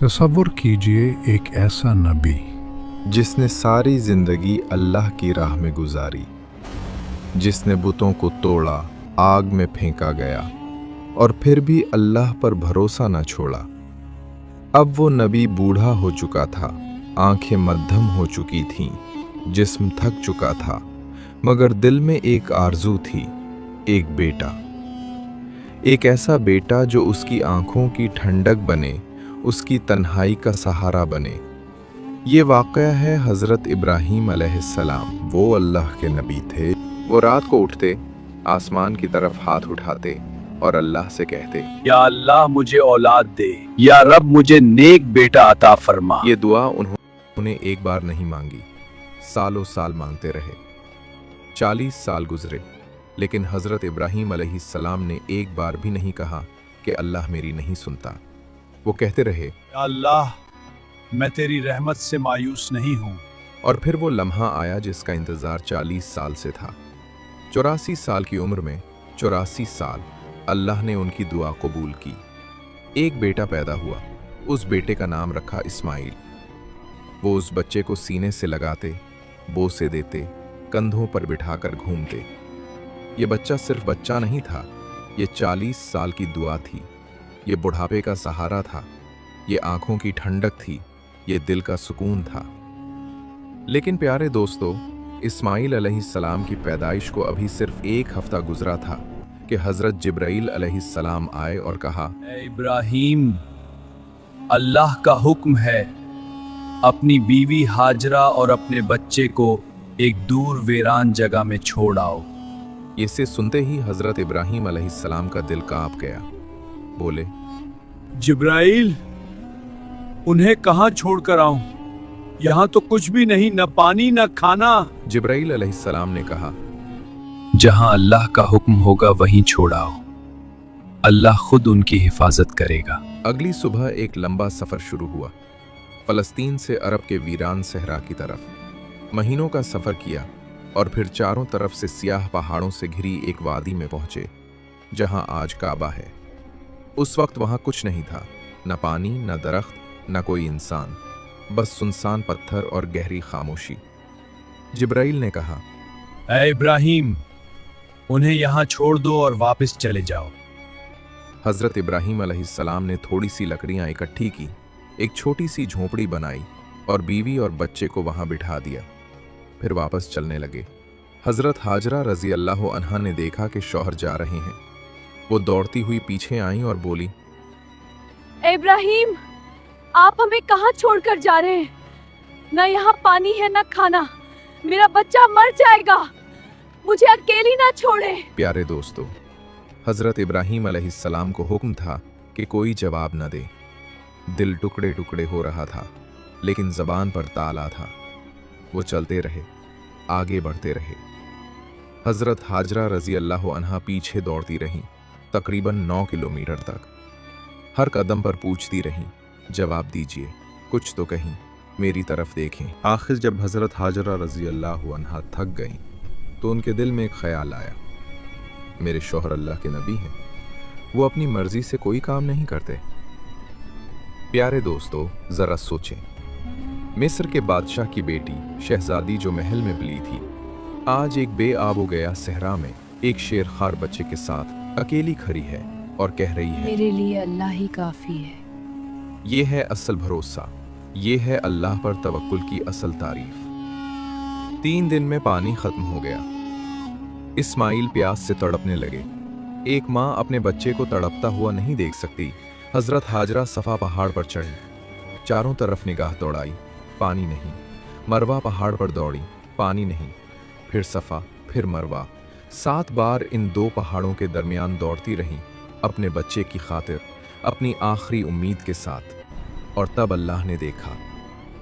तसव्वुर कीजिए एक ऐसा नबी जिसने सारी जिंदगी अल्लाह की राह में गुजारी, जिसने बुतों को तोड़ा, आग में फेंका गया और फिर भी अल्लाह पर भरोसा न छोड़ा। अब वो नबी बूढ़ा हो चुका था, आंखें मध्यम हो चुकी थीं, जिस्म थक चुका था, मगर दिल में एक आरज़ू थी, एक बेटा। एक ऐसा बेटा जो उसकी आंखों की ठंडक बने, उसकी तन्हाई का सहारा बने। ये वाक़या है हज़रत इब्राहीम अलैहिस्सलाम। वो अल्लाह के नबी थे। वो रात को उठते, आसमान की तरफ हाथ उठाते और अल्लाह से कहते, या अल्लाह मुझे औलाद दे, या रब मुझे नेक बेटा अता फरमा। ये दुआ उन्होंने एक बार नहीं मांगी, सालों साल मांगते रहे। 40 साल गुजरे, लेकिन हज़रत इब्राहीम अलैहिस्सलाम ने एक बार भी नहीं कहा कि अल्लाह मेरी नहीं सुनता। वो कहते रहे, या अल्लाह मैं तेरी रहमत से मायूस नहीं हूँ। और फिर वो लम्हा आया जिसका इंतज़ार 40 साल से था। 84 साल की उम्र में 84 साल अल्लाह ने उनकी दुआ कबूल की। एक बेटा पैदा हुआ, उस बेटे का नाम रखा इस्माइल। वो उस बच्चे को सीने से लगाते, बोसे देते, कंधों पर बिठाकर घूमते। ये बच्चा सिर्फ बच्चा नहीं था, ये 40 साल की दुआ थी, ये बुढ़ापे का सहारा था, ये आंखों की ठंडक थी, ये दिल का सुकून था। लेकिन प्यारे दोस्तों, इस्माइल अलैहिस्सलाम की पैदाइश को अभी सिर्फ एक हफ्ता गुजरा था कि हज़रत जिब्राइल अलैहिस्सलाम आए और कहा, ए इब्राहीम, अल्लाह का हुक्म है, अपनी बीवी हाजरा और अपने बच्चे को एक दूर वीरान जगह में छोड़ आओ। इसे सुनते ही हज़रत इब्राहीम अलैहिस्सलाम का दिल कांप गया। बोले, जिब्राइल, उन्हें कहाँ छोड़कर आऊं? यहाँ तो कुछ भी नहीं, न पानी न खाना। जिब्राइल अलैहिस्सलाम ने कहा, जहाँ अल्लाह का हुक्म होगा वहीं छोड़ाओ, अल्लाह खुद उनकी हिफाजत करेगा। अगली सुबह एक लंबा सफर शुरू हुआ, फलस्तीन से अरब के वीरान सहरा की तरफ। महीनों का सफर किया और फिर चारों तरफ से सियाह पहाड़ों से घिरी एक वादी में पहुंचे, जहां आज काबा है। उस वक्त वहां कुछ नहीं था, न पानी, न दरख्त, न कोई इंसान, बस सुनसान पत्थर और गहरी खामोशी। जिब्राइल ने कहा, ऐ इब्राहीम, उन्हें यहाँ छोड़ दो और वापस चले जाओ। हज़रत इब्राहीम अलैहिस्सलाम ने थोड़ी सी लकड़ियाँ इकट्ठी की, एक छोटी सी झोंपड़ी बनाई और बीवी और बच्चे को वहाँ बिठा दिया। फिर वापस चलने लगे। हज़रत हाजरा रज़ी अल्लाह अन्हा ने देखा कि शौहर जा रहे हैं। वो दौड़ती हुई पीछे आई और बोली, इब्राहीम, आप हमें कहाँ छोड़कर जा रहे हैं? न यहाँ पानी है न खाना, मेरा बच्चा मर जाएगा, मुझे अकेली ना छोड़े। प्यारे दोस्तों, हज़रत इब्राहीम अलैहिस्सलाम को हुक्म था कि कोई जवाब न दे। दिल टुकड़े टुकड़े हो रहा था, लेकिन ज़बान पर ताला था। वो चलते रहे, आगे बढ़ते रहे। हज़रत हाजरा रज़ी अल्लाह अन्हा पीछे दौड़ती रहीं, तकरीबन 9 किलोमीटर तक। हर कदम पर पूछती रहीं, जवाब दीजिए, कुछ तो कहीं, मेरी तरफ देखें। आखिर जब हज़रत हाजरा रज़ी अल्लाह अन्हा थक गईं, तो उनके दिल में एक ख्याल आया, मेरे शौहर अल्लाह के नबी हैं, वो अपनी मर्जी से कोई काम नहीं करते। प्यारे दोस्तों, ज़रा सोचें, मिस्र के बादशाह की बेटी शहजादी जो महल में पली थी, आज एक बेआबो गया सहरा में एक शेरखार बच्चे के साथ अकेली खड़ी है और कह रही है, मेरे लिए अल्लाह ही काफी है। ये है असल भरोसा, ये है अल्लाह पर तवक्कुल की असल तारीफ। 3 दिन में पानी खत्म हो गया। इस्माइल प्यास से तड़पने लगे। एक माँ अपने बच्चे को तड़पता हुआ नहीं देख सकती। हज़रत हाजरा सफ़ा पहाड़ पर चढ़ी, चारों तरफ निगाह दौड़ाई, पानी नहीं। मरवा पहाड़ पर दौड़ी, पानी नहीं। फिर सफ़ा, फिर मरवा, 7 बार इन 2 पहाड़ों के दरमियान दौड़ती रहीं, अपने बच्चे की खातिर, अपनी आखिरी उम्मीद के साथ। और तब अल्लाह ने देखा,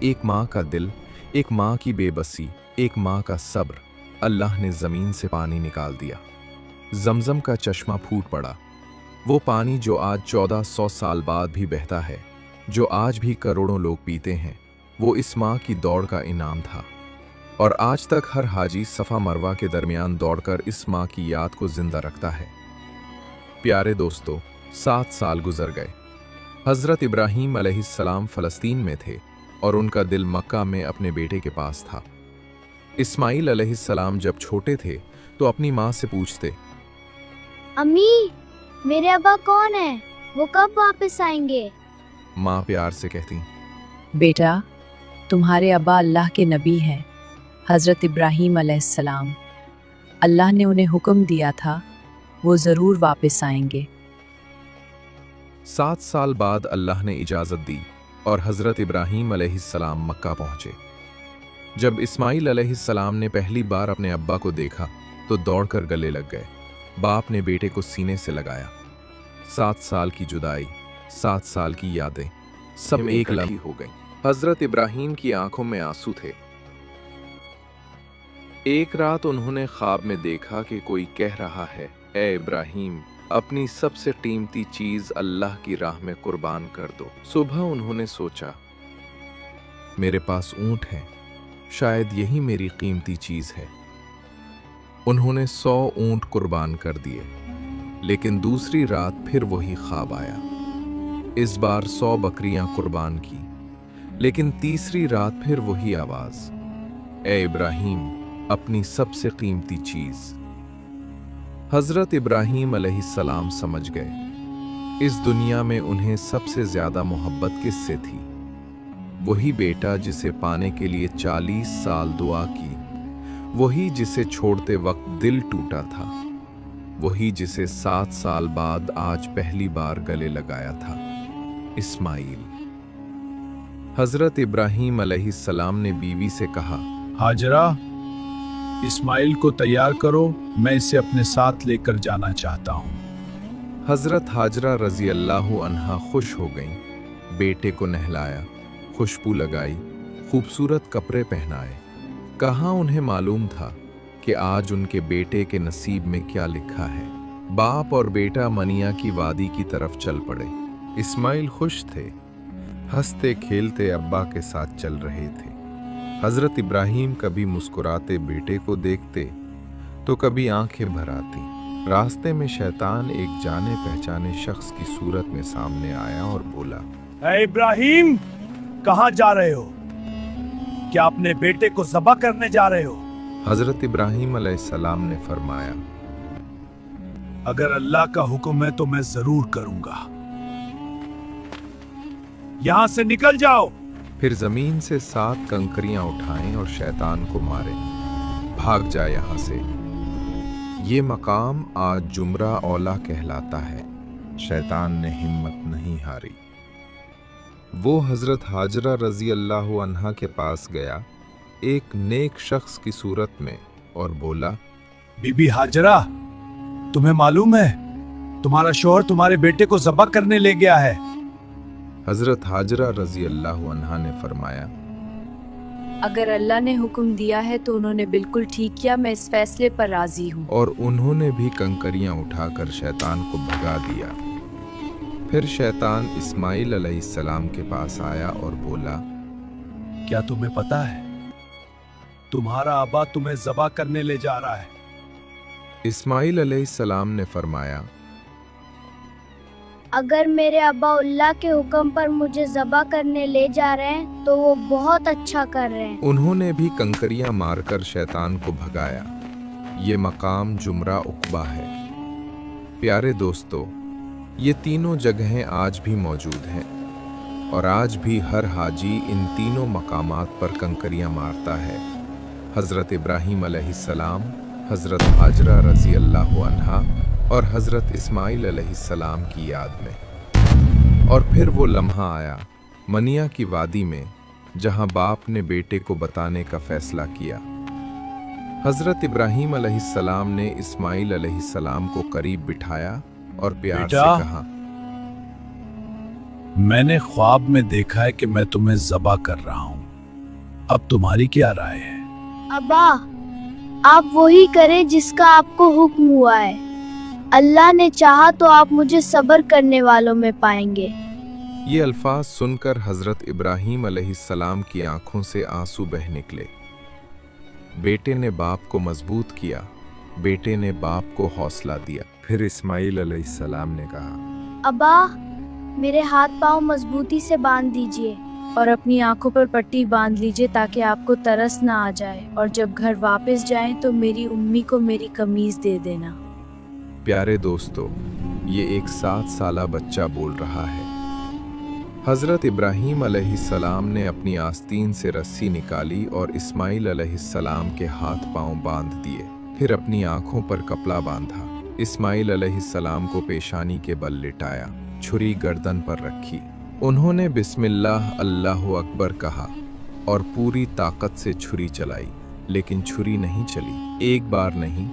एक माँ का दिल, एक माँ की बेबसी, एक माँ का सब्र। अल्लाह ने ज़मीन से पानी निकाल दिया। जमजम का चश्मा फूट पड़ा। वो पानी जो आज 1400 साल बाद भी बहता है, जो आज भी करोड़ों लोग पीते हैं, वो इस माँ की दौड़ का इनाम था। और आज तक हर हाजी सफ़ा मरवा के दरमियान दौड़कर इस माँ की याद को जिंदा रखता है। प्यारे दोस्तों, 7 साल गुजर गए। हज़रत इब्राहीम अलैहिस्सलाम फ़लस्तीन में थे और उनका दिल मक्का में अपने बेटे के पास था। इस्माइल अलैहिस्सलाम जब छोटे थे तो अपनी माँ से पूछते, अम्मी, मेरे अब्बा कौन है? वो कब वापस आएंगे? माँ प्यार से कहती, बेटा, तुम्हारे अब्बा अल्लाह के नबी हैं, हज़रत इब्राहीम अलैहिस्सलाम। अल्लाह ने उन्हें हुक्म दिया था, वो ज़रूर वापस आएंगे। 7 साल बाद अल्लाह ने इजाज़त दी और हज़रत इब्राहीम अलैहिस्सलाम मक्का पहुँचे। जब इस्माइल अलैहिस्सलाम ने पहली बार अपने अब्बा को देखा तो दौड़कर गले लग गए। बाप ने बेटे को सीने से लगाया। 7 साल की जुदाई, 7 साल की यादें, सब एक लम्हे हो गई। हज़रत इब्राहीम की आंखों में आंसू थे। एक रात उन्होंने ख्वाब में देखा कि कोई कह रहा है, ए इब्राहीम, अपनी सबसे कीमती चीज अल्लाह की राह में कुर्बान कर दो। सुबह उन्होंने सोचा, मेरे पास ऊंट है, शायद यही मेरी कीमती चीज है। उन्होंने 100 ऊंट कुर्बान कर दिए। लेकिन दूसरी रात फिर वही ख्वाब आया। इस बार 100 बकरियां कुर्बान की। लेकिन तीसरी रात फिर वही आवाज, ए इब्राहीम, अपनी सबसे कीमती चीज। हजरत इब्राहीम अलैहिस्सलाम समझ गए, इस दुनिया में उन्हें सबसे ज्यादा मोहब्बत किससे थी? वही बेटा जिसे पाने के लिए 40 साल दुआ की, वही जिसे छोड़ते वक्त दिल टूटा था, वही जिसे 7 साल बाद आज पहली बार गले लगाया था, इस्माइल। हजरत इब्राहीम अलैहिस्सलाम ने बीवी से कहा, हाजरा, इस्माइल को तैयार करो, मैं इसे अपने साथ लेकर जाना चाहता हूँ। हजरत हाजरा रजी अल्लाहु अन्हा खुश हो गईं। बेटे को नहलाया, खुशबू लगाई, खूबसूरत कपड़े पहनाए। कहाँ उन्हें मालूम था कि आज उनके बेटे के नसीब में क्या लिखा है। बाप और बेटा मनिया की वादी की तरफ चल पड़े। इस्माइल खुश थे, हंसते खेलते अब्बा के साथ चल रहे थे। हजरत इब्राहीम कभी मुस्कुराते बेटे को देखते तो कभी आंखें भर आती। रास्ते में शैतान एक जाने पहचाने शख्स की सूरत में सामने आया और बोला, ए इब्राहीम, कहाँ जा रहे हो? क्या अपने बेटे को ज़बह करने जा रहे हो? हजरत इब्राहीम अलैहिस्सलाम ने फरमाया, अगर अल्लाह का हुक्म है तो मैं जरूर करूंगा। यहां से निकल जाओ। फिर जमीन से 7 कंकरियां उठाएं और शैतान को मारें। भाग जाए यहां से। ये मकाम आज जुमरा औला कहलाता है। शैतान ने हिम्मत नहीं हारी। वो हजरत हाजरा रजी अल्लाहु अन्हा के पास गया, एक नेक शख्स की सूरत में, और बोला, बीबी हाजरा, तुम्हें मालूम है तुम्हारा शौहर तुम्हारे बेटे को ज़बह करने ले गया है। हजरत हाजरा रजी अल्लाहु अन्हा ने फरमाया, अगर अल्लाह ने हुक्म दिया है तो उन्होंने बिल्कुल ठीक किया, मैं इस फैसले पर राजी हूँ। और उन्होंने भी कंकरियां उठाकर शैतान को भगा दिया। फिर शैतान इस्माइल अलैहिस्सलाम के पास आया और बोला, क्या तुम्हें पता है तुम्हारा अब्बा तुम्हें ज़बह करने ले जा रहा है? इस्माइल अलैहिस्सलाम ने फरमाया, अगर मेरे अब्बा अल्लाह के हुक्म पर मुझे ज़बह करने ले जा रहे हैं तो वो बहुत अच्छा कर रहे हैं। उन्होंने भी कंकरियां मारकर शैतान को भगाया। ये मकाम जुमरा उक़बा है। प्यारे दोस्तों, ये तीनों जगहें आज भी मौजूद हैं और आज भी हर हाजी इन तीनों मकामात पर कंकरियां मारता है। हज़रत इब्राहीम अलैहिस्सलाम, हज़रत हाजरा रज़ी अल्लाहु अन्हा और हज़रत इस्माइल अलैहिस्सलाम की याद में। और फिर वो लम्हा आया मनिया की वादी में, जहां बाप ने बेटे को बताने का फैसला किया। हज़रत इब्राहीम अलैहिस्सलाम ने इस्माइल अलैहिस्सलाम को करीब बिठाया और प्यार से बेटा, कहा, मैंने ख्वाब में देखा है कि मैं तुम्हें ज़बह कर रहा हूँ। अब तुम्हारी क्या राय है? अब्बा, आप वही करें जिसका आपको हुक्म हुआ है। अल्लाह ने चाहा तो आप मुझे सब्र करने वालों में पाएंगे। ये अल्फाज सुनकर हज़रत इब्राहीम अलैहिस्सलाम की आंखों से आंसू बह निकले। बेटे ने बाप को मजबूत किया, बेटे ने बाप को हौसला दिया। फिर इस्माइल अलैहिस्सलाम ने कहा, अब्बा, मेरे हाथ पांव मजबूती से बांध दीजिए और अपनी आंखों पर पट्टी बांध लीजिए ताकि आपको तरस ना आ जाए, और जब घर वापस जाएं तो मेरी उम्मी को मेरी कमीज दे देना। प्यारे दोस्तों, ये एक 7 साला बच्चा बोल रहा है। हज़रत इब्राहीम अलैहिस्सलाम ने अपनी आस्तीन से रस्सी निकाली और इस्माइल अलैहिस्सलाम के हाथ पांव बांध दिए, फिर अपनी आंखों पर कपड़ा बांधा। इस्माइल अलैहिस्सलाम को पेशानी के बल लिटाया, छुरी गर्दन पर रखी। उन्होंने बिस्मिल्लाह अल्लाहु अकबर कहा और पूरी ताकत से छुरी चलाई, लेकिन छुरी नहीं चली। एक बार नहीं,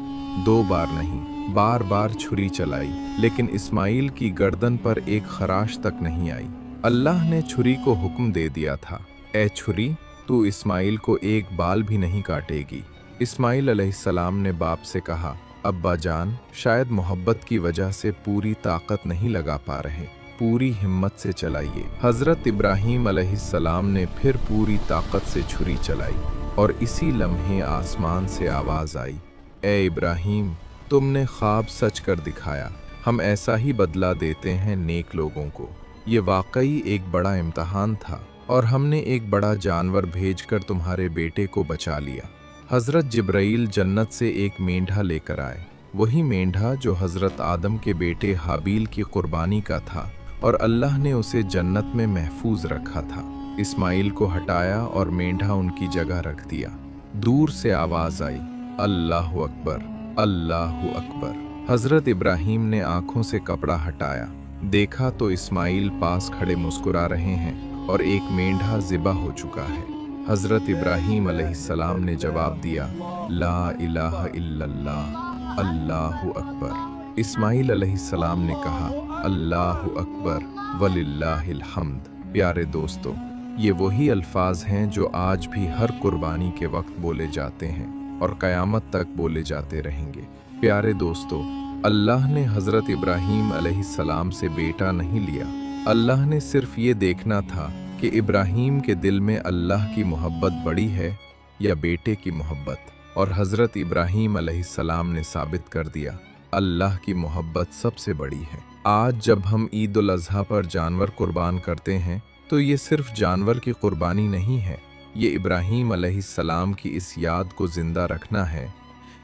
2 बार नहीं, बार बार छुरी चलाई, लेकिन इस्माइल की गर्दन पर एक खराश तक नहीं आई। अल्लाह ने छुरी को हुक्म दे दिया था, ए छुरी, तू इस्माइल को एक बाल भी नहीं काटेगी। इस्माइल अलैहिस्सलाम ने बाप से कहा, अब्बा जान, शायद मोहब्बत की वजह से पूरी ताकत नहीं लगा पा रहे, पूरी हिम्मत से चलाइए। हज़रत इब्राहीम अलैहिस्सलाम ने फिर पूरी ताकत से छुरी चलाई और इसी लम्हे आसमान से आवाज़ आई, ए इब्राहीम, तुमने ख्वाब सच कर दिखाया, हम ऐसा ही बदला देते हैं नेक लोगों को। ये वाकई एक बड़ा इम्तहान था और हमने एक बड़ा जानवर भेजकर तुम्हारे बेटे को बचा लिया। हज़रत जिब्राईल जन्नत से एक मेंढा लेकर आए, वही मेंढा जो हज़रत आदम के बेटे हाबील की कुर्बानी का था, और अल्लाह ने उसे जन्नत में महफूज रखा था। इस्माइल को हटाया और मेंढा उनकी जगह रख दिया। दूर से आवाज़ आई, अल्लाहु अकबर, अल्लाहु अकबर। हज़रत इब्राहीम ने आंखों से कपड़ा हटाया, देखा तो इस्माइल पास खड़े मुस्कुरा रहे हैं और एक मेंढा ज़िबा हो चुका है। हज़रत इब्राहीम अलैहिस्सलाम ने जवाब दिया, ला इलाहा इल्लल्लाह, अल्लाहु अकबर। इस्माइल अलैहिस्सलाम ने कहा, अल्लाहु अकबर वलिल्लाहिल हम्द। प्यारे दोस्तों, ये वही अल्फाज हैं जो आज भी हर कुर्बानी के वक्त बोले जाते हैं और क़यामत तक बोले जाते रहेंगे। प्यारे दोस्तों, अल्लाह ने हज़रत इब्राहीम अलैहिस्सलाम से बेटा नहीं लिया। अल्लाह ने सिर्फ ये देखना था कि इब्राहीम के दिल में अल्लाह की मोहब्बत बड़ी है या बेटे की मोहब्बत, और हज़रत इब्राहीम अलैहिस्सलाम ने साबित कर दिया, अल्लाह की मोहब्बत सबसे बड़ी है। आज जब हम ईद उल अज़हा पर जानवर कुर्बान करते हैं तो ये सिर्फ जानवर की कुर्बानी नहीं है, ये इब्राहीम अलैहिस्सलाम की इस याद को ज़िंदा रखना है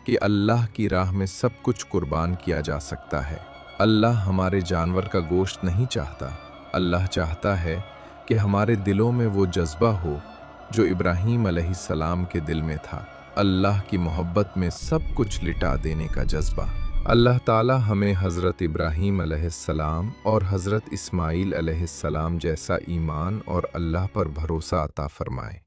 कि अल्लाह की राह में सब कुछ कुर्बान किया जा सकता है। अल्लाह हमारे जानवर का गोश्त नहीं चाहता, अल्लाह चाहता है कि हमारे दिलों में वो जज्बा हो जो इब्राहीम अलैहिस्सलाम के दिल में था, अल्लाह की मोहब्बत में सब कुछ लिटा देने का जज्बा। अल्लाह ताला हमें हज़रत इब्राहीम अलैहिस्सलाम और हज़रत इस्माइल अलैहिस्सलाम जैसा ईमान और अल्लाह पर भरोसा अता फरमाए।